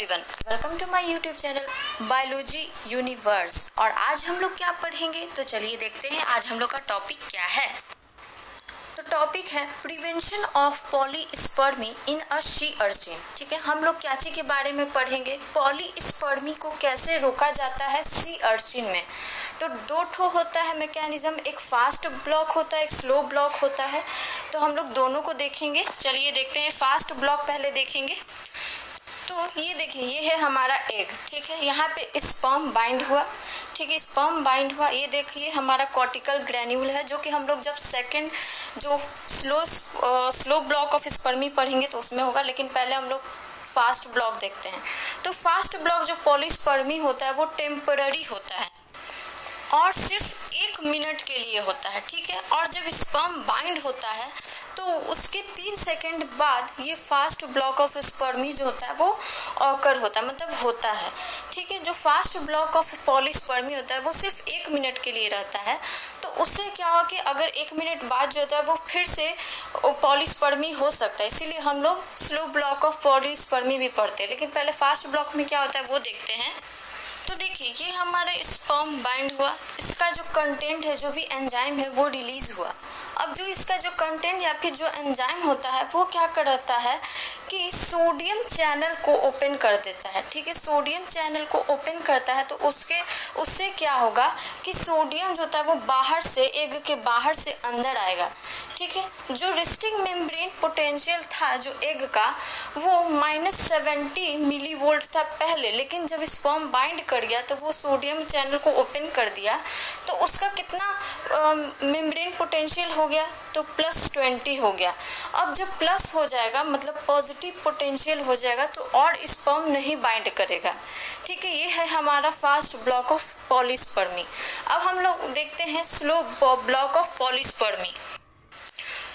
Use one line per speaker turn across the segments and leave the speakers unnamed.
Everyone, welcome to my YouTube channel Biology Universe. और आज हम लोग क्या पढ़ेंगे, तो चलिए देखते हैं आज हम लोग का टॉपिक क्या है। तो टॉपिक है prevention of polyspermy in a sea urchin. ठीक है, हम लोग क्या चीज के बारे में पढ़ेंगे, पॉलीस्पर्मी को कैसे रोका जाता है सी अर्चिन में। तो दो ठो होता है मैकेनिज्म, एक फास्ट ब्लॉक होता है, एक स्लो ब्लॉक होता है। तो हम लोग दोनों को देखेंगे। चलिए देखते हैं, फास्ट ब्लॉक पहले देखेंगे। तो ये देखिए, ये है हमारा एग। ठीक है, यहाँ पे स्पर्म बाइंड हुआ। ठीक है, स्पर्म बाइंड हुआ। ये देखिए हमारा कॉर्टिकल ग्रैन्यूल है, जो कि हम लोग जब सेकंड जो स्लो ब्लॉक ऑफ स्पर्मी पढ़ेंगे तो उसमें होगा, लेकिन पहले हम लोग फास्ट ब्लॉक देखते हैं। तो फास्ट ब्लॉक जो पॉलीस्पर्मी होता है वो टेम्पररी होता है और सिर्फ 1 मिनट के लिए होता है। ठीक है, और जब स्पर्म बाइंड होता है तो उसके 3 सेकंड बाद ये फास्ट ब्लॉक ऑफ स्पर्मी जो होता है वो ऑकर होता है, मतलब होता है। ठीक है, जो फास्ट ब्लॉक ऑफ पॉलीस्पर्मी होता है वो सिर्फ 1 मिनट के लिए रहता है। तो उससे क्या होगा कि अगर 1 मिनट बाद जो होता है वो फिर से पॉलीस्पर्मी हो सकता है, इसीलिए हम लोग स्लो ब्लॉक ऑफ पॉलीस्पर्मी भी पढ़ते हैं। लेकिन पहले फास्ट ब्लॉक में क्या होता है वो देखते हैं। तो देखिए, ये हमारे स्पर्म बाइंड हुआ, इसका जो कंटेंट है, जो भी एंजाइम है वो रिलीज हुआ। अब जो इसका जो कंटेंट या फिर जो एंजाइम होता है वो क्या करता है कि सोडियम चैनल को ओपन कर देता है। ठीक है, सोडियम चैनल को ओपन करता है तो उससे क्या होगा कि सोडियम जो होता है वो बाहर से, एग के बाहर से अंदर आएगा। ठीक है, जो रेस्टिंग मेम्ब्रेन पोटेंशियल था जो एग का वो -70 मिलीवोल्ट था पहले, लेकिन जब स्पर्म बाइंड कर गया तो वो सोडियम चैनल को ओपन कर दिया तो उसका कितना मेम्ब्रेन पोटेंशियल हो गया, तो +20 हो गया। अब जब प्लस हो जाएगा मतलब पॉजिटिव पोटेंशियल हो जाएगा तो और स्पर्म नहीं बाइंड करेगा। ठीक है, ये है हमारा फास्ट ब्लॉक ऑफ पॉलीस्पर्मी। अब हम लोग देखते हैं slow block of polyspermy.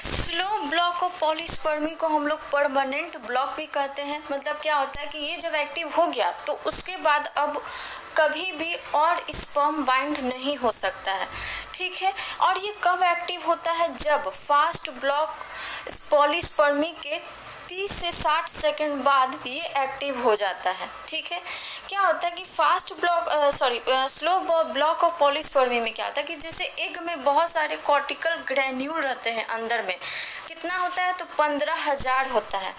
Slow block of polyspermy को हम लोग परमानेंट ब्लॉक भी कहते हैं। मतलब क्या होता है कि ये जब एक्टिव हो गया तो उसके बाद अब कभी भी और स्पर्म बाइंड नहीं हो सकता है। ठीक है, और ये कब एक्टिव होता है, जब फास्ट ब्लॉक पॉलीस्पर्मी के 30 से 60 सेकंड बाद ये एक्टिव हो जाता है। ठीक है, क्या होता है कि स्लो ब्लॉक ऑफ पॉलीस्पर्मी में क्या होता है कि जैसे एग में बहुत सारे कॉर्टिकल ग्रैन्यूल रहते हैं, अंदर में कितना होता है तो 15,000 होता है।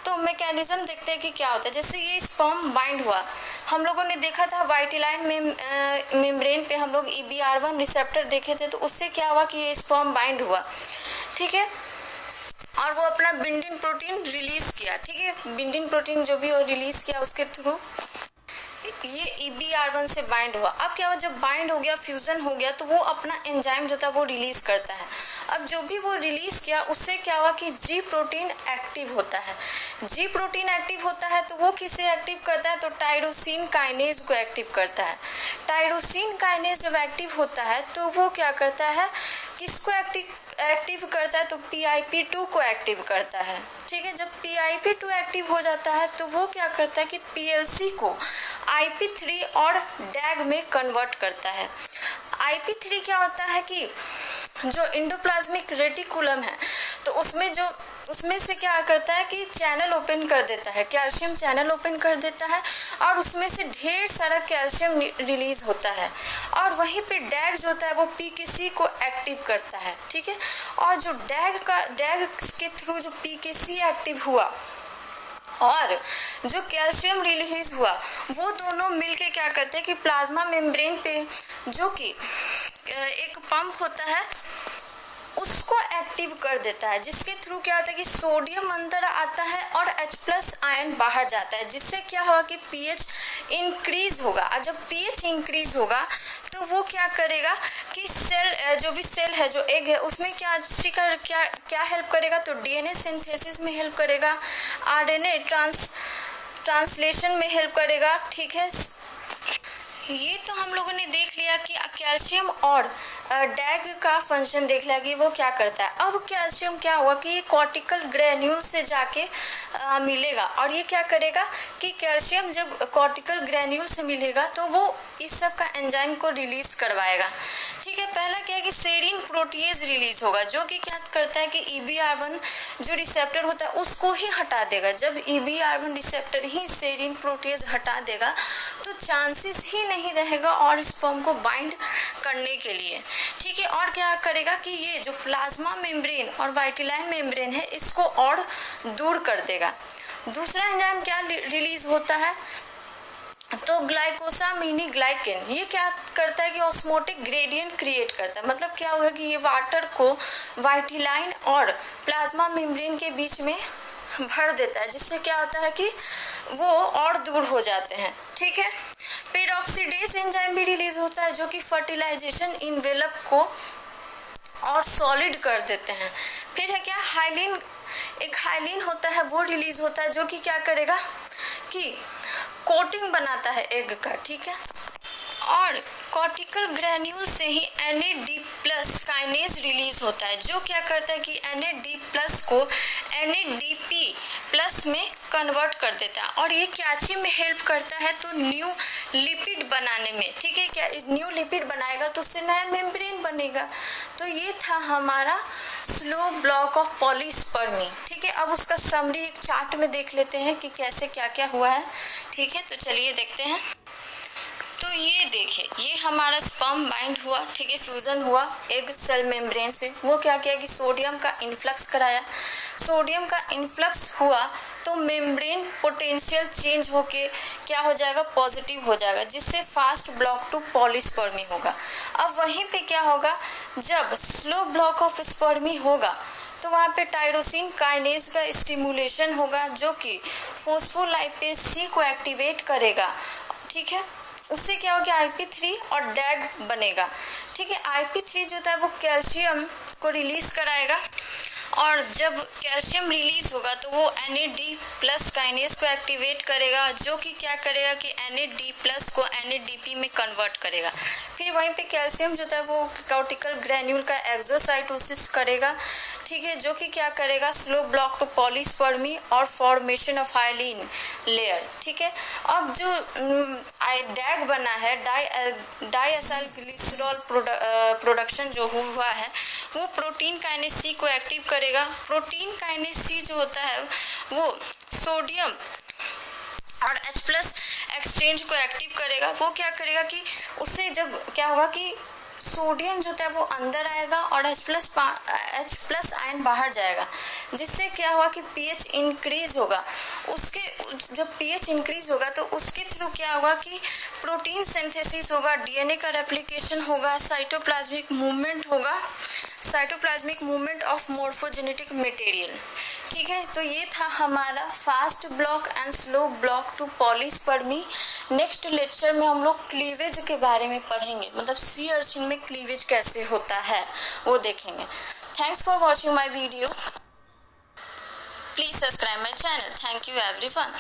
तो मैकेनिज्म देखते हैं कि क्या होता है। जैसे ये स्पर्म बाइंड हुआ, हम लोगों ने देखा था वाइटिलाइन में मेम्ब्रेन पे हम लोग EBR1 रिसेप्टर देखे थे, तो उससे क्या हुआ कि ये स्पर्म बाइंड हुआ। ठीक है, और वो अपना बिंडिन प्रोटीन रिलीज किया। ठीक है, बिंडिन प्रोटीन जो भी वो रिलीज किया उसके थ्रू ये EBR1 से बाइंड हुआ। अब क्या हुआ, जब बाइंड हो गया, फ्यूजन हो गया, तो वो अपना एंजाइम जो था वो रिलीज करता है। अब जो भी वो रिलीज किया उससे क्या हुआ कि G प्रोटीन एक्टिव होता है। G प्रोटीन एक्टिव होता है तो वो किसे एक्टिव करता है, तो टायरोसिन काइनेज को एक्टिव करता है। टायरोसिन काइनेज जब एक्टिव होता है तो वो क्या करता है, किसको एक्टिव करता है, तो PIP2 को एक्टिव करता है। ठीक है, जब PIP2 एक्टिव हो जाता है तो वो क्या करता है कि PLC को IP3 और DAG में कन्वर्ट करता है। IP3 क्या होता है कि जो इंडोप्लाज्मिक रेटिकुलम है तो उसमें से क्या करता है कि चैनल ओपन कर देता है, कैल्शियम चैनल ओपन कर देता है और उसमें से ढेर सारा कैल्शियम रिलीज होता है। और वहीं पे डैग जो होता है वो PKC को एक्टिव करता है। ठीक है, और जो डैग के थ्रू जो PKC एक्टिव हुआ और जो कैल्शियम रिलीज हुआ वो दोनों मिलके क्या करते हैं कि प्लाज्मा मेम्ब्रेन पे जो कि एक पंप होता है उसको एक्टिव कर देता है, जिसके थ्रू क्या होता है कि सोडियम अंदर आता है और H+ आयन बाहर जाता है, जिससे क्या होगा कि pH इंक्रीज होगा। और जब pH इंक्रीज होगा तो वो क्या करेगा कि जो भी सेल है, जो एग है, उसमें क्या हेल्प करेगा, तो DNA सिंथेसिस में हेल्प करेगा, RNA ट्रांसलेशन में हेल्प करेगा। ठीक है, ये तो हम लोगों ने देख लिया कि कैल्शियम और डैग का फंक्शन देख लिया कि वो क्या करता है। अब कैल्शियम क्या हुआ कि ये कॉर्टिकल ग्रैन्यूल से जाके मिलेगा और ये क्या करेगा कि कैल्शियम जब कॉर्टिकल ग्रैन्यूल से मिलेगा तो वो इस सब का एंजाइम को रिलीज करवाएगा। ठीक है, पहला क्या है कि सेरीन प्रोटीएज रिलीज होगा जो कि क्या करता है कि EBR1 जो रिसेप्टर होता है उसको ही हटा देगा। जब EBR1 रिसेप्टर ही सेरीन प्रोटीएज हटा देगा तो चांसेस ही नहीं रहेगा और स्पर्म को बाइंड करने के लिए। ठीक है, और क्या करेगा कि ये जो प्लाज्मा मेम्ब्रेन और वाइटिलाइन मेम्ब्रेन है इसको और दूर कर देगा। दूसरा एंजाइम क्या रिलीज होता है तो ग्लाइकोसामिनीग्लाइकेन, ये क्या करता है कि ऑस्मोटिक ग्रेडियंट क्रिएट करता है। मतलब क्या हुआ कि ये वाटर को वाइटिलाइन और प्लाज्मा मेम्ब्रेन के बीच में भर देता है जिससे क्या होता है कि वो और दूर हो जाते हैं। ठीक है, पेरोक्सीडेज एंजाइम भी रिलीज होता है जो कि फर्टिलाइजेशन इन्वेलप को और सॉलिड कर देते हैं। फिर है क्या हाइलिन, एक हाइलिन होता है वो रिलीज होता है जो कि क्या करेगा कि कोटिंग बनाता है एग का। ठीक है, और कॉर्टिकल ग्रैन्यूल से ही NAD+ काइनेज रिलीज होता है जो क्या करता है कि NAD+ को NADP+ में कन्वर्ट कर देता है और ये क्या चीज में हेल्प करता है तो न्यू लिपिड बनाने में। ठीक है, क्या न्यू लिपिड बनाएगा तो उससे नया मेम्ब्रेन बनेगा। तो ये था हमारा स्लो ब्लॉक ऑफ पॉलीस्पर्मी। ठीक है, अब उसका समरी एक चार्ट में देख लेते हैं कि कैसे क्या क्या हुआ है। ठीक है, तो चलिए देखते हैं। तो ये देखिए, ये हमारा स्पर्म बाइंड हुआ। ठीक है, फ्यूजन हुआ एग सेल मेम्ब्रेन से। वो क्या किया कि सोडियम का इन्फ्लक्स कराया। सोडियम का इन्फ्लक्स हुआ तो मेम्ब्रेन पोटेंशियल चेंज होके क्या हो जाएगा, पॉजिटिव हो जाएगा जिससे फास्ट ब्लॉक टू पॉलीस्पर्मी होगा। अब वहीं पे क्या होगा, जब स्लो ब्लॉक ऑफ स्पर्मी होगा तो वहाँ पे टायरोसिन काइनेज का स्टिमुलेशन होगा जो कि फोस्फोलाइपेज C को एक्टिवेट करेगा। ठीक है, उससे क्या होगा IP3 और डैग बनेगा। ठीक है, IP3 जो होता है वो कैल्शियम को रिलीज कराएगा और जब कैल्शियम रिलीज होगा तो वो NAD+ काइनेज को एक्टिवेट करेगा जो कि क्या करेगा कि NAD+ को NADP में कन्वर्ट करेगा। फिर वहीं पे कैल्शियम जो होता है वो कॉर्टिकल ग्रैन्यूल का एक्सोसाइटोसिस करेगा। ठीक है, जो कि क्या करेगा स्लो ब्लॉक टू पॉलीस्पर्मी और फॉर्मेशन ऑफ हाइलिन लेयर। ठीक है, अब जो डैग बना है डाइएसाइल ग्लिसरॉल प्रोडक्शन जो हुआ है वो प्रोटीन काइनेज C को एक्टिव करेगा। प्रोटीन काइनेज C जो होता है वो सोडियम और H+ एक्सचेंज को एक्टिव करेगा। वो क्या करेगा कि उससे जब क्या होगा कि सोडियम जो होता है वो अंदर आएगा और H+ आयन बाहर जाएगा जिससे क्या हुआ कि pH इंक्रीज होगा। उसके जब pH इंक्रीज होगा तो उसके थ्रू क्या होगा कि प्रोटीन सिंथेसिस होगा, DNA का रेप्लिकेशन होगा, cytoplasmic movement of morphogenetic material. ठीक है, तो ये था हमारा fast block and slow block to polyspermy. Next lecture में हम लोग क्लीवेज के बारे में पढ़ेंगे, मतलब सी अर्चिन में क्लीवेज कैसे होता है वो देखेंगे। Thanks for watching my video. Please subscribe my channel. Thank you everyone.